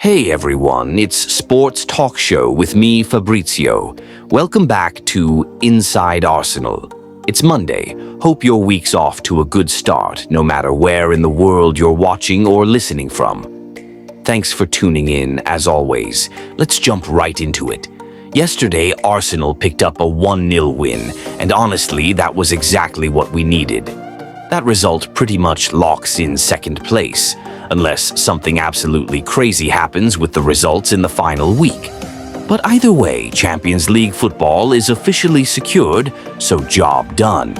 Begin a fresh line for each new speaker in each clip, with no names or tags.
Hey everyone, it's Sports Talk Show with me, Fabrizio. Welcome back to Inside Arsenal. It's Monday. Hope your week's off to a good start, no matter where in the world you're watching or listening from. Thanks for tuning in, as always. Let's jump right into it. Yesterday, Arsenal picked up a 1-0 win, and honestly, that was exactly what we needed. That result pretty much locks in second place, unless something absolutely crazy happens with the results in the final week. But either way, Champions League football is officially secured, so job done.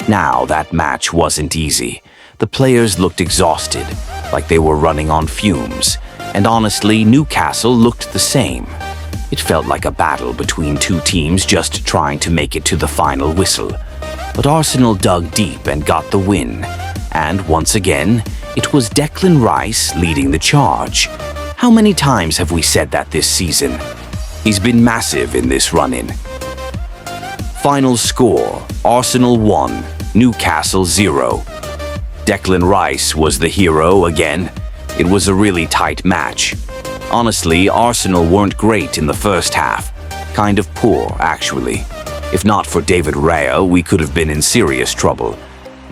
Now, that match wasn't easy. The players looked exhausted, like they were running on fumes, and honestly, Newcastle looked the same. It felt like a battle between two teams just trying to make it to the final whistle. But Arsenal dug deep and got the win. And once again, it was Declan Rice leading the charge. How many times have we said that this season? He's been massive in this run-in. Final score, Arsenal 1, Newcastle 0. Declan Rice was the hero again. It was a really tight match. Honestly, Arsenal weren't great in the first half. Kind of poor, actually. If not for David Raya, we could have been in serious trouble.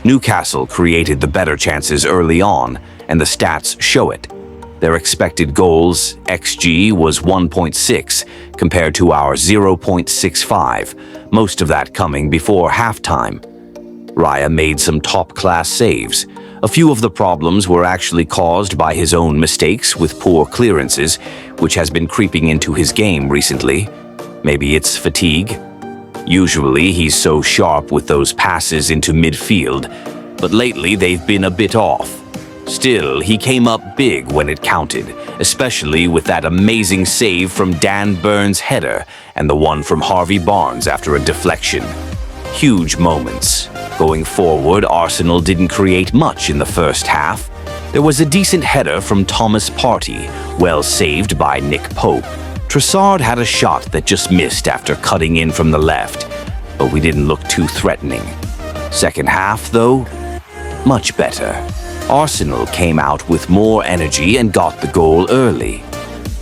Newcastle created the better chances early on, and the stats show it. Their expected goals, XG, was 1.6 compared to our 0.65, most of that coming before halftime. Raya made some top-class saves. A few of the problems were actually caused by his own mistakes with poor clearances, which has been creeping into his game recently. Maybe it's fatigue. Usually, he's so sharp with those passes into midfield, but lately they've been a bit off. Still, he came up big when it counted, especially with that amazing save from Dan Burns' header and the one from Harvey Barnes after a deflection. Huge moments. Going forward, Arsenal didn't create much in the first half. There was a decent header from Thomas Partey, well saved by Nick Pope. Trossard had a shot that just missed after cutting in from the left, but we didn't look too threatening. Second half, though, much better. Arsenal came out with more energy and got the goal early.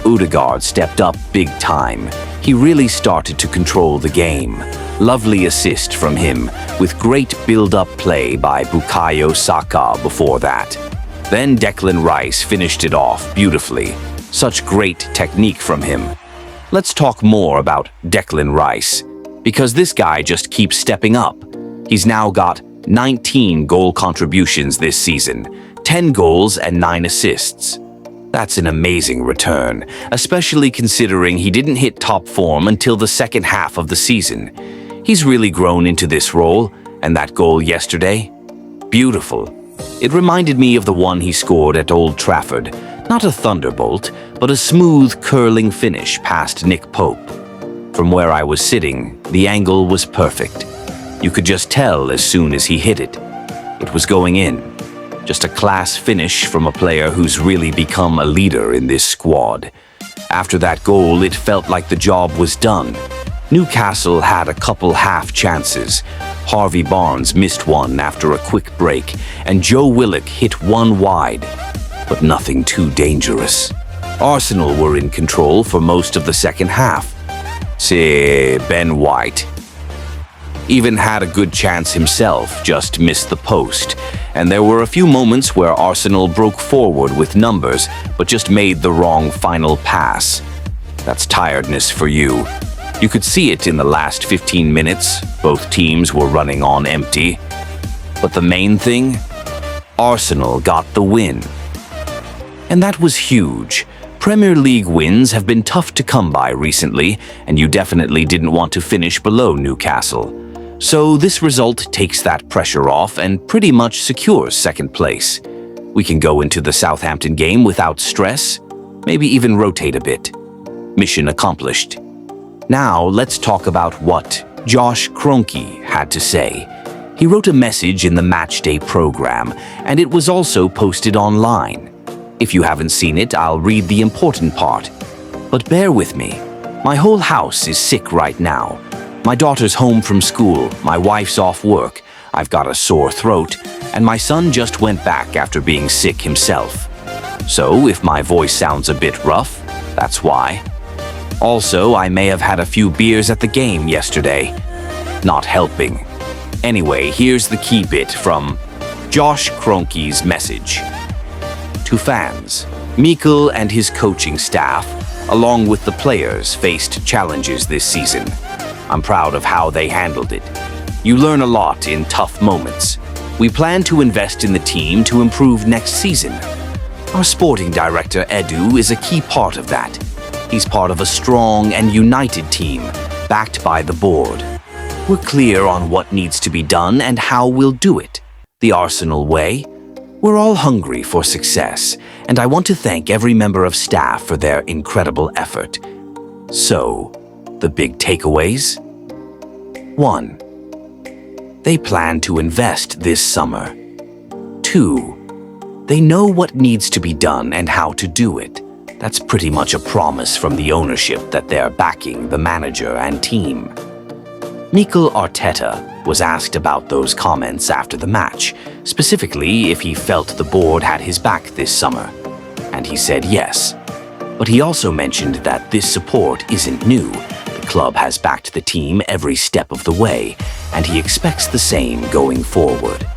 Odegaard stepped up big time. He really started to control the game. Lovely assist from him, with great build-up play by Bukayo Saka before that. Then Declan Rice finished it off beautifully. Such great technique from him. Let's talk more about Declan Rice, because this guy just keeps stepping up. He's now got 19 goal contributions this season, 10 goals and 9 assists. That's an amazing return, especially considering he didn't hit top form until the second half of the season. He's really grown into this role, and that goal yesterday? Beautiful. It reminded me of the one he scored at Old Trafford. Not a thunderbolt, but a smooth, curling finish past Nick Pope. From where I was sitting, the angle was perfect. You could just tell as soon as he hit it. It was going in. Just a class finish from a player who's really become a leader in this squad. After that goal, it felt like the job was done. Newcastle had a couple half chances. Harvey Barnes missed one after a quick break, and Joe Willock hit one wide. But nothing too dangerous. Arsenal were in control for most of the second half. Say, Ben White even had a good chance himself, just missed the post. And there were a few moments where Arsenal broke forward with numbers, but just made the wrong final pass. That's tiredness for you. You could see it in the last 15 minutes. Both teams were running on empty. But the main thing? Arsenal got the win. And that was huge. Premier League wins have been tough to come by recently, and you definitely didn't want to finish below Newcastle. So this result takes that pressure off and pretty much secures second place. We can go into the Southampton game without stress, maybe even rotate a bit. Mission accomplished. Now let's talk about what Josh Kroenke had to say. He wrote a message in the Matchday program, and it was also posted online. If you haven't seen it, I'll read the important part. But bear with me. My whole house is sick right now. My daughter's home from school, my wife's off work, I've got a sore throat, and my son just went back after being sick himself. So if my voice sounds a bit rough, that's why. Also, I may have had a few beers at the game yesterday. Not helping. Anyway, here's the key bit from Josh Kroenke's message. To fans, Mikel and his coaching staff, along with the players, faced challenges this season. I'm proud of how they handled it. You learn a lot in tough moments. We plan to invest in the team to improve next season. Our sporting director, Edu, is a key part of that. He's part of a strong and united team, backed by the board. We're clear on what needs to be done and how we'll do it. The Arsenal way. We're all hungry for success, and I want to thank every member of staff for their incredible effort. So, the big takeaways? 1. They plan to invest this summer. 2. They know what needs to be done and how to do it. That's pretty much a promise from the ownership that they're backing the manager and team. Mikel Arteta was asked about those comments after the match, specifically if he felt the board had his back this summer. And he said yes. But he also mentioned that this support isn't new. The club has backed the team every step of the way, and he expects the same going forward.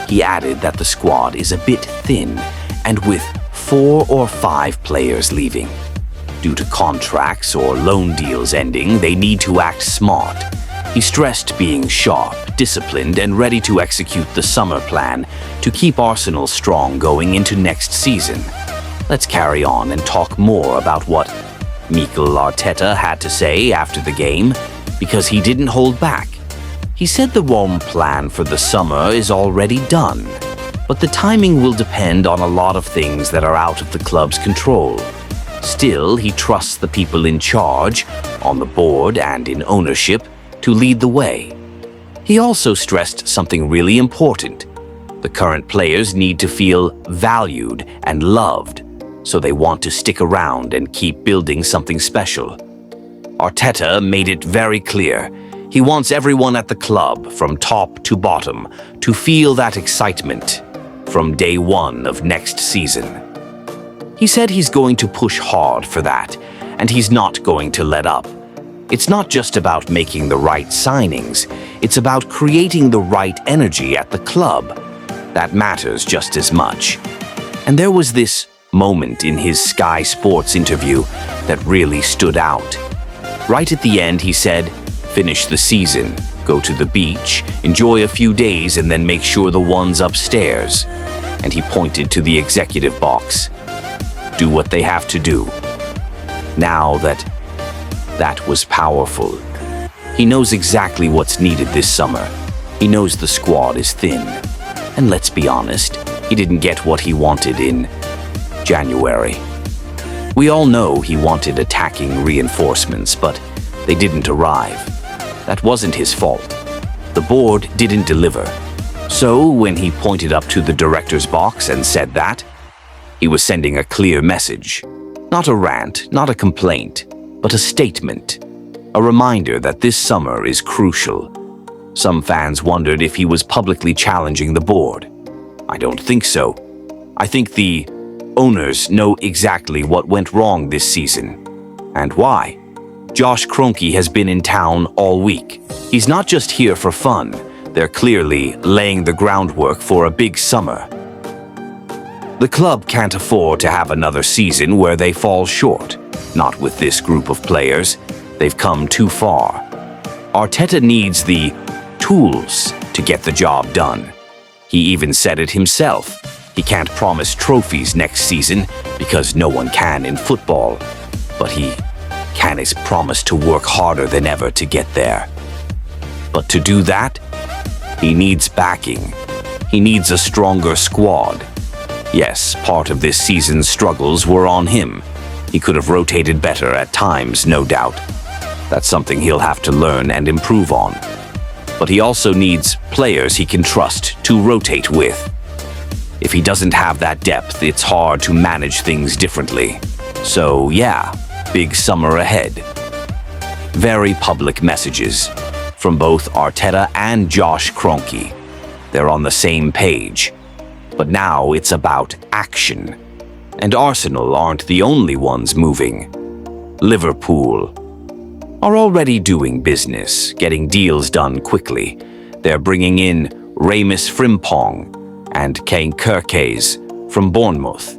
He added that the squad is a bit thin, and with 4 or 5 players leaving. Due to contracts or loan deals ending, they need to act smart. He stressed being sharp, disciplined, and ready to execute the summer plan to keep Arsenal strong going into next season. Let's carry on and talk more about what Mikel Arteta had to say after the game, because he didn't hold back. He said the Rome plan for the summer is already done, but the timing will depend on a lot of things that are out of the club's control. Still, he trusts the people in charge, on the board and in ownership, to lead the way. He also stressed something really important. The current players need to feel valued and loved, so they want to stick around and keep building something special. Arteta made it very clear. He wants everyone at the club, from top to bottom, to feel that excitement from day one of next season. He said he's going to push hard for that, and he's not going to let up. It's not just about making the right signings, it's about creating the right energy at the club. That matters just as much. And there was this moment in his Sky Sports interview that really stood out. Right at the end, he said, "Finish the season, go to the beach, enjoy a few days, and then make sure the ones upstairs." And he pointed to the executive box. Do what they have to do. Now that was powerful. He knows exactly what's needed this summer. He knows the squad is thin. And let's be honest, he didn't get what he wanted in January. We all know he wanted attacking reinforcements, but they didn't arrive. That wasn't his fault. The board didn't deliver. So when he pointed up to the director's box and said that, he was sending a clear message. Not a rant, not a complaint, but a statement. A reminder that this summer is crucial. Some fans wondered if he was publicly challenging the board. I don't think so. I think the owners know exactly what went wrong this season. And why? Josh Kroenke has been in town all week. He's not just here for fun. They're clearly laying the groundwork for a big summer. The club can't afford to have another season where they fall short. Not with this group of players. They've come too far. Arteta needs the tools to get the job done. He even said it himself. He can't promise trophies next season because no one can in football. But he can promise to work harder than ever to get there. But to do that, he needs backing. He needs a stronger squad. Yes, part of this season's struggles were on him. He could have rotated better at times, no doubt. That's something he'll have to learn and improve on. But he also needs players he can trust to rotate with. If he doesn't have that depth, it's hard to manage things differently. So yeah, big summer ahead. Very public messages from both Arteta and Josh Kroenke. They're on the same page. But now it's about action. And Arsenal aren't the only ones moving. Liverpool are already doing business, getting deals done quickly. They're bringing in Jeremie Frimpong and Cherki from Bournemouth.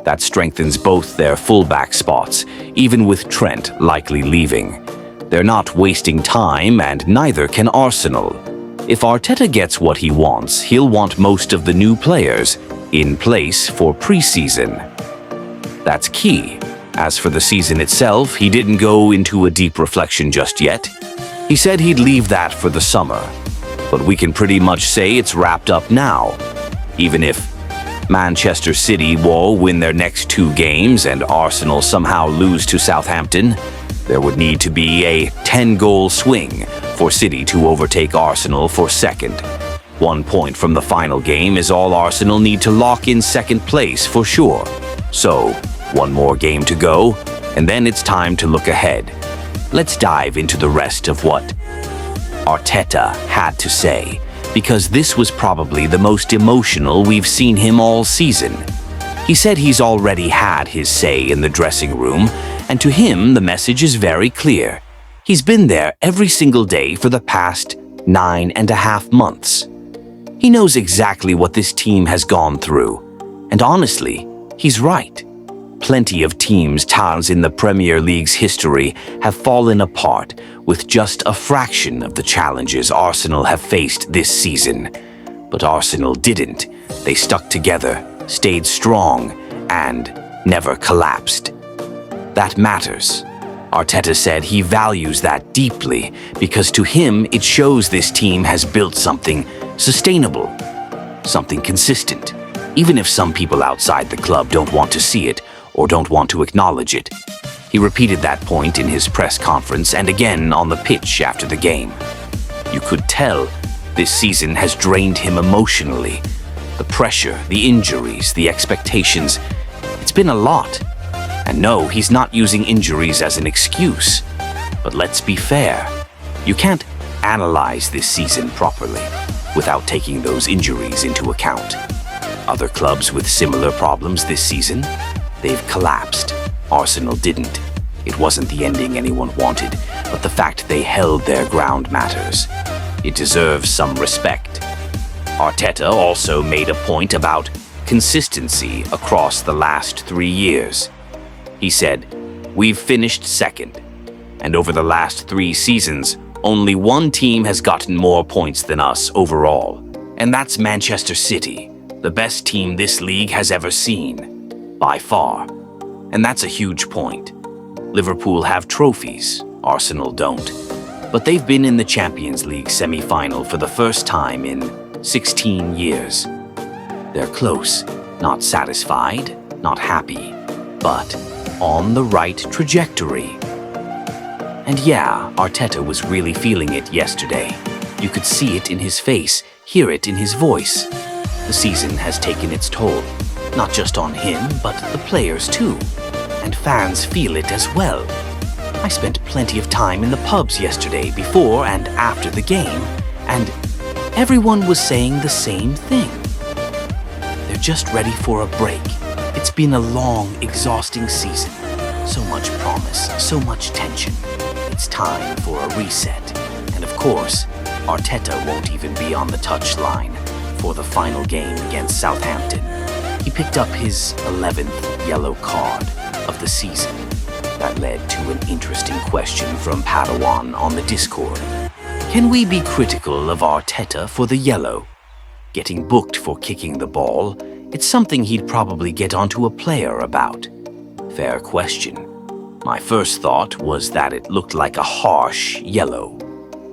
That strengthens both their fullback spots, even with Trent likely leaving. They're not wasting time, and neither can Arsenal. If Arteta gets what he wants, he'll want most of the new players in place for pre-season. That's key. As for the season itself, he didn't go into a deep reflection just yet. He said he'd leave that for the summer. But we can pretty much say it's wrapped up now. Even if Manchester City will win their next 2 games and Arsenal somehow lose to Southampton, there would need to be a 10-goal swing for City to overtake Arsenal for second. 1 point from the final game is all Arsenal need to lock in second place for sure. So, 1 more game to go, and then it's time to look ahead. Let's dive into the rest of what Arteta had to say, because this was probably the most emotional we've seen him all season. He said he's already had his say in the dressing room, and to him the message is very clear. He's been there every single day for the past 9.5 months. He knows exactly what this team has gone through, and honestly, he's right. Plenty of teams in the Premier League's history have fallen apart with just a fraction of the challenges Arsenal have faced this season. But Arsenal didn't. They stuck together, stayed strong, and never collapsed. That matters. Arteta said he values that deeply because to him it shows this team has built something sustainable, something consistent, even if some people outside the club don't want to see it or don't want to acknowledge it. He repeated that point in his press conference and again on the pitch after the game. You could tell this season has drained him emotionally. The pressure, the injuries, the expectations. It's been a lot. And no, he's not using injuries as an excuse. But let's be fair. You can't analyze this season properly without taking those injuries into account. Other clubs with similar problems this season, they've collapsed. Arsenal didn't. It wasn't the ending anyone wanted, but the fact they held their ground matters. It deserves some respect. Arteta also made a point about consistency across the last 3 years. He said, "We've finished second, and over the last 3 seasons, only one team has gotten more points than us overall, and that's Manchester City, the best team this league has ever seen, by far. And that's a huge point. Liverpool have trophies, Arsenal don't, but they've been in the Champions League semi-final for the first time in 16 years. They're close, not satisfied, not happy, but on the right trajectory." And yeah, Arteta was really feeling it yesterday. You could see it in his face, hear it in his voice. The season has taken its toll, not just on him, but the players too. And fans feel it as well. I spent plenty of time in the pubs yesterday before and after the game, and everyone was saying the same thing. They're just ready for a break. It's been a long, exhausting season. So much promise, so much tension. It's time for a reset. And of course, Arteta won't even be on the touchline for the final game against Southampton. He picked up his 11th yellow card of the season. That led to an interesting question from Padawan on the Discord. Can we be critical of Arteta for the yellow? Getting booked for kicking the ball, it's something he'd probably get onto a player about. Fair question. My first thought was that it looked like a harsh yellow.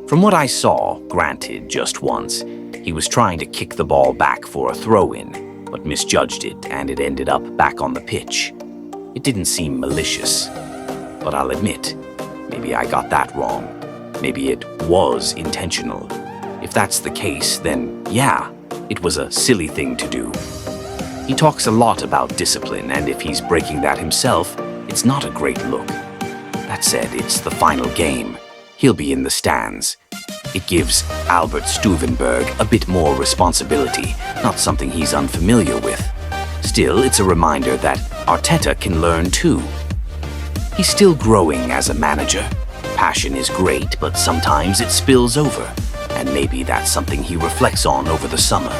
From what I saw, granted just once, he was trying to kick the ball back for a throw-in, but misjudged it and it ended up back on the pitch. It didn't seem malicious, but I'll admit, maybe I got that wrong. Maybe it was intentional. If that's the case, then yeah, it was a silly thing to do. He talks a lot about discipline, and if he's breaking that himself, it's not a great look. That said, it's the final game. He'll be in the stands. It gives Albert Stuvenberg a bit more responsibility, not something he's unfamiliar with. Still, it's a reminder that Arteta can learn too. He's still growing as a manager. Passion is great, but sometimes it spills over, and maybe that's something he reflects on over the summer.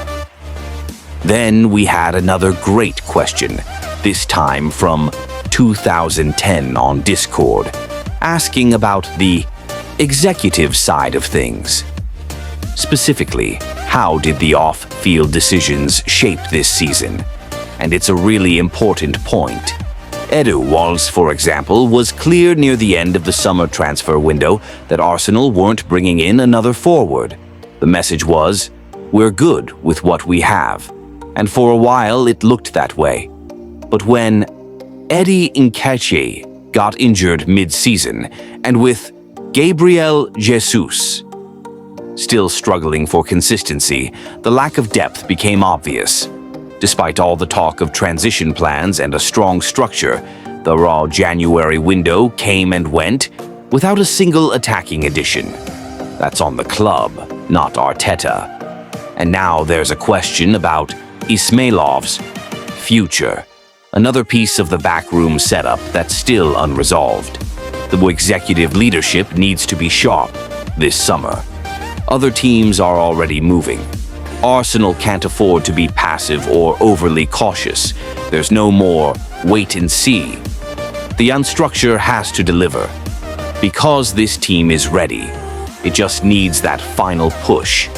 Then we had another great question, this time from 2010 on Discord, asking about the executive side of things. Specifically, how did the off-field decisions shape this season? And it's a really important point. Edu Walls, for example, was clear near the end of the summer transfer window that Arsenal weren't bringing in another forward. The message was, we're good with what we have. And for a while it looked that way. But when Eddie Nketiah got injured mid-season, and with Gabriel Jesus still struggling for consistency, the lack of depth became obvious. Despite all the talk of transition plans and a strong structure, the raw January window came and went without a single attacking addition. That's on the club, not Arteta. And now there's a question about Ismailov's future, another piece of the backroom setup that's still unresolved. The executive leadership needs to be sharp this summer. Other teams are already moving. Arsenal can't afford to be passive or overly cautious. There's no more wait and see. The unstructure has to deliver. Because this team is ready, it just needs that final push.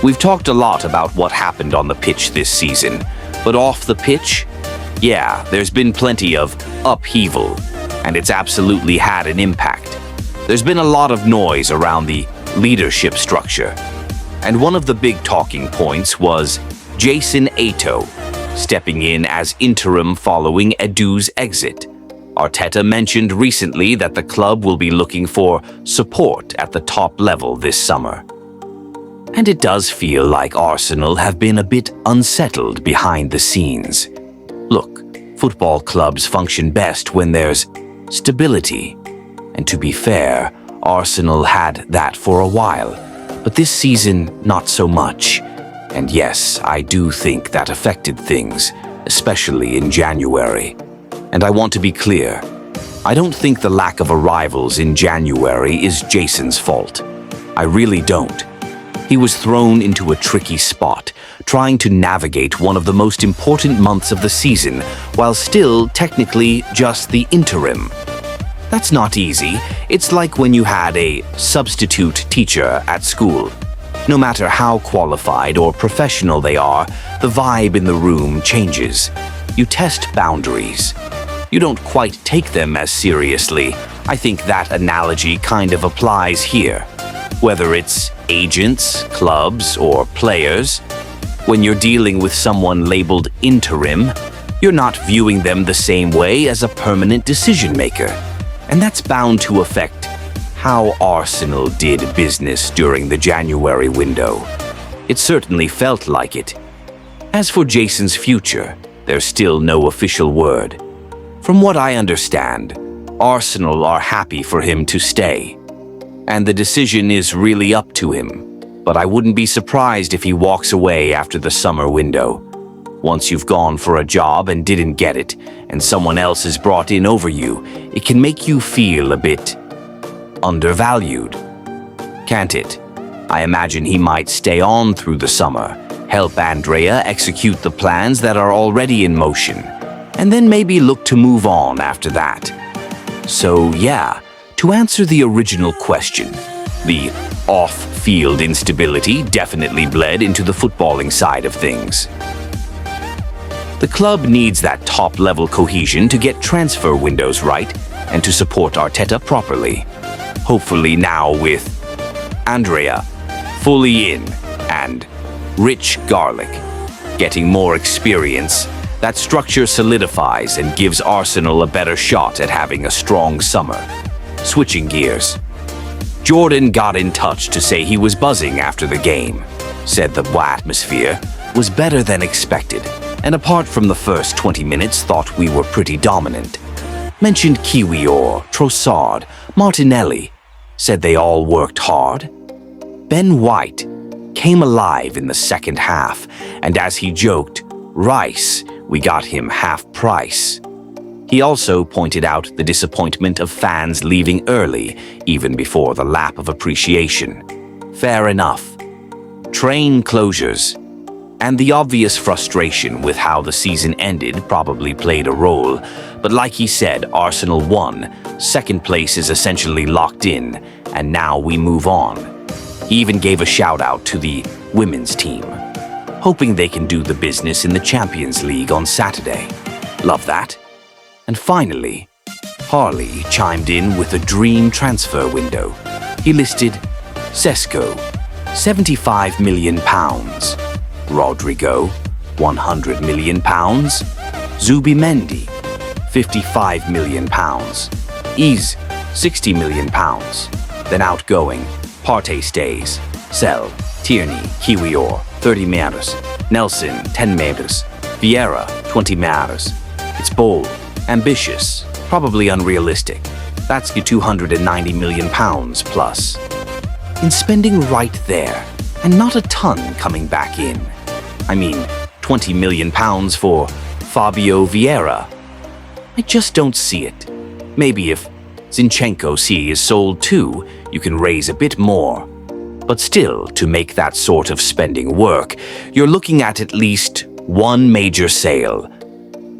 We've talked a lot about what happened on the pitch this season, but off the pitch, yeah, there's been plenty of upheaval, and it's absolutely had an impact. There's been a lot of noise around the leadership structure. And one of the big talking points was Jason Ato stepping in as interim following Edu's exit. Arteta mentioned recently that the club will be looking for support at the top level this summer. And it does feel like Arsenal have been a bit unsettled behind the scenes. Look, football clubs function best when there's stability. And to be fair, Arsenal had that for a while. But this season, not so much. And yes, I do think that affected things, especially in January. And I want to be clear, I don't think the lack of arrivals in January is Jason's fault. I really don't. He was thrown into a tricky spot, trying to navigate one of the most important months of the season, while still technically just the interim. That's not easy. It's like when you had a substitute teacher at school. No matter how qualified or professional they are, the vibe in the room changes. You test boundaries. You don't quite take them as seriously. I think that analogy kind of applies here. Whether it's agents, clubs, or players, when you're dealing with someone labeled interim, you're not viewing them the same way as a permanent decision maker. And that's bound to affect how Arsenal did business during the January window. It certainly felt like it. As for Jason's future, there's still no official word. From what I understand, Arsenal are happy for him to stay. And the decision is really up to him. But I wouldn't be surprised if he walks away after the summer window. Once you've gone for a job and didn't get it, and someone else is brought in over you, it can make you feel a bit undervalued. Can't it? I imagine he might stay on through the summer, help Andrea execute the plans that are already in motion, and then maybe look to move on after that. So yeah, to answer the original question, the off-field instability definitely bled into the footballing side of things. The club needs that top-level cohesion to get transfer windows right and to support Arteta properly. Hopefully now with Andrea fully in and Rich Garlic getting more experience, that structure solidifies and gives Arsenal a better shot at having a strong summer. Switching gears. Jordan got in touch to say he was buzzing after the game, said the atmosphere was better than expected, and apart from the first 20 minutes thought we were pretty dominant. Mentioned Kiwior, Trossard, Martinelli, said they all worked hard. Ben White came alive in the second half, and as he joked, Rice we got him half price. He also pointed out the disappointment of fans leaving early, even before the lap of appreciation. Fair enough. Train closures and the obvious frustration with how the season ended probably played a role, but like he said, Arsenal won, second place is essentially locked in, and now we move on. He even gave a shout out to the women's team, hoping they can do the business in the Champions League on Saturday. Love that. And finally, Harley chimed in with a dream transfer window. He listed Sesko, £75 million. Rodrigo, £100 million. Zubimendi, £55 million. Ease, £60 million. Then outgoing, Partey stays. Sell, Tierney, Kiwior, 30 meters. Nelson, 10 meters. Vieira, 20 meters. It's bold, ambitious, probably unrealistic. That's your £290 million plus. In spending right there, and not a ton coming back in. I mean, £20 million for Fabio Vieira. I just don't see it. Maybe if Zinchenko is sold too, you can raise a bit more. But still, to make that sort of spending work, you're looking at least one major sale.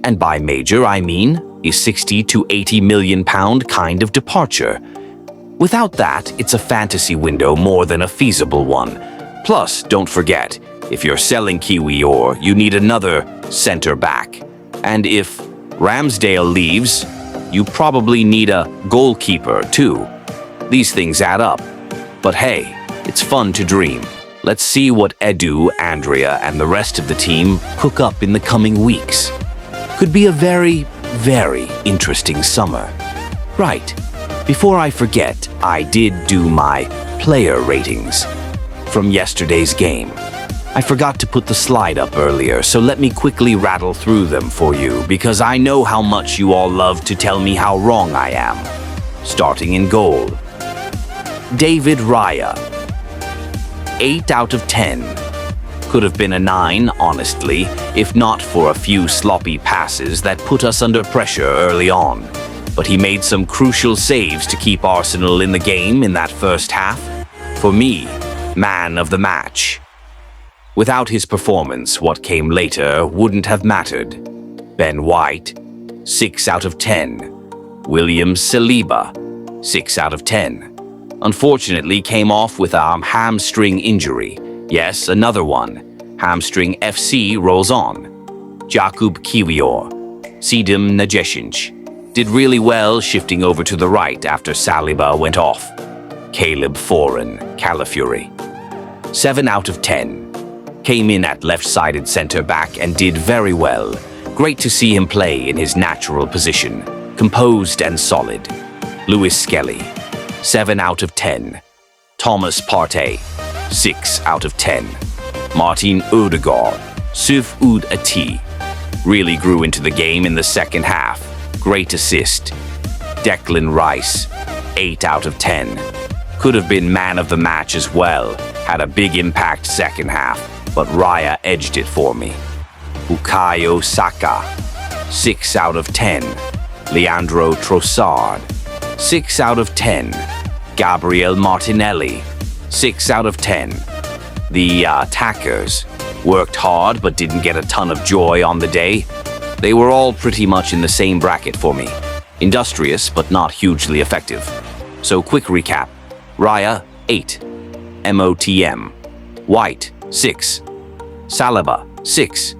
And by major, I mean a £60 to £80 million kind of departure. Without that, it's a fantasy window more than a feasible one. Plus, don't forget, if you're selling Kiwior, you need another center back. And if Ramsdale leaves, you probably need a goalkeeper too. These things add up. But hey, it's fun to dream. Let's see what Edu, Andrea, and the rest of the team cook up in the coming weeks. Could be a very, very interesting summer. Right, before I forget, I did do my player ratings from yesterday's game. I forgot to put the slide up earlier, so let me quickly rattle through them for you, because I know how much you all love to tell me how wrong I am. Starting in goal. David Raya. 8 out of 10. Could have been a 9, honestly, if not for a few sloppy passes that put us under pressure early on. But he made some crucial saves to keep Arsenal in the game in that first half. For me, man of the match. Without his performance, what came later wouldn't have mattered. Ben White, 6 out of 10. William Saliba, 6 out of 10. Unfortunately, came off with a hamstring injury. Yes, another one. Hamstring FC rolls on. Jakub Kiwior, Sidim Najeshinch, did really well shifting over to the right after Saliba went off. Caleb Foran, Calafiori, 7 out of 10. Came in at left-sided centre-back and did very well. Great to see him play in his natural position, composed and solid. Lewis Skelly, 7 out of 10. Thomas Partey, 6 out of 10. Martin Odegaard, Suf Ud Ati, really grew into the game in the second half. Great assist. Declan Rice, 8 out of 10. Could have been man of the match as well. Had a big impact second half, but Raya edged it for me. Bukayo Saka, 6 out of 10. Leandro Trossard, 6 out of 10. Gabriel Martinelli, 6 out of 10. The attackers worked hard but didn't get a ton of joy on the day. They were all pretty much in the same bracket for me. Industrious but not hugely effective. So quick recap. Raya, 8. MOTM. White, 6. Saliba, 6.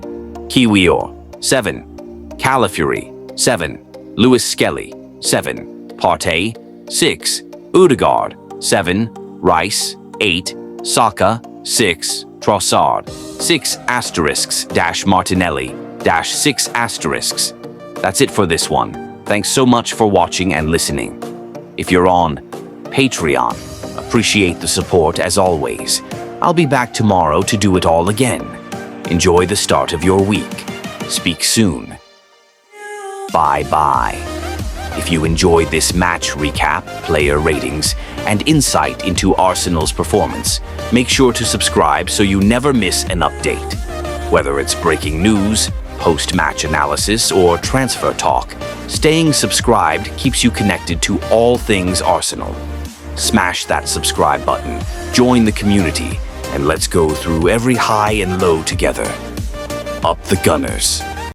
Kiwior, 7. Calafiori, 7. Lewis Skelly, 7. Partey, 6. Odegaard, 7. Rice, 8. Saka, 6. Trossard, 6 asterisks dash Martinelli, dash 6 asterisks. That's it for this one. Thanks so much for watching and listening. If you're on Patreon, appreciate the support as always. I'll be back tomorrow to do it all again. Enjoy the start of your week. Speak soon. Bye-bye. If you enjoyed this match recap, player ratings, and insight into Arsenal's performance, make sure to subscribe so you never miss an update. Whether it's breaking news, post-match analysis, or transfer talk, staying subscribed keeps you connected to all things Arsenal. Smash that subscribe button, join the community, and let's go through every high and low together. Up the Gunners.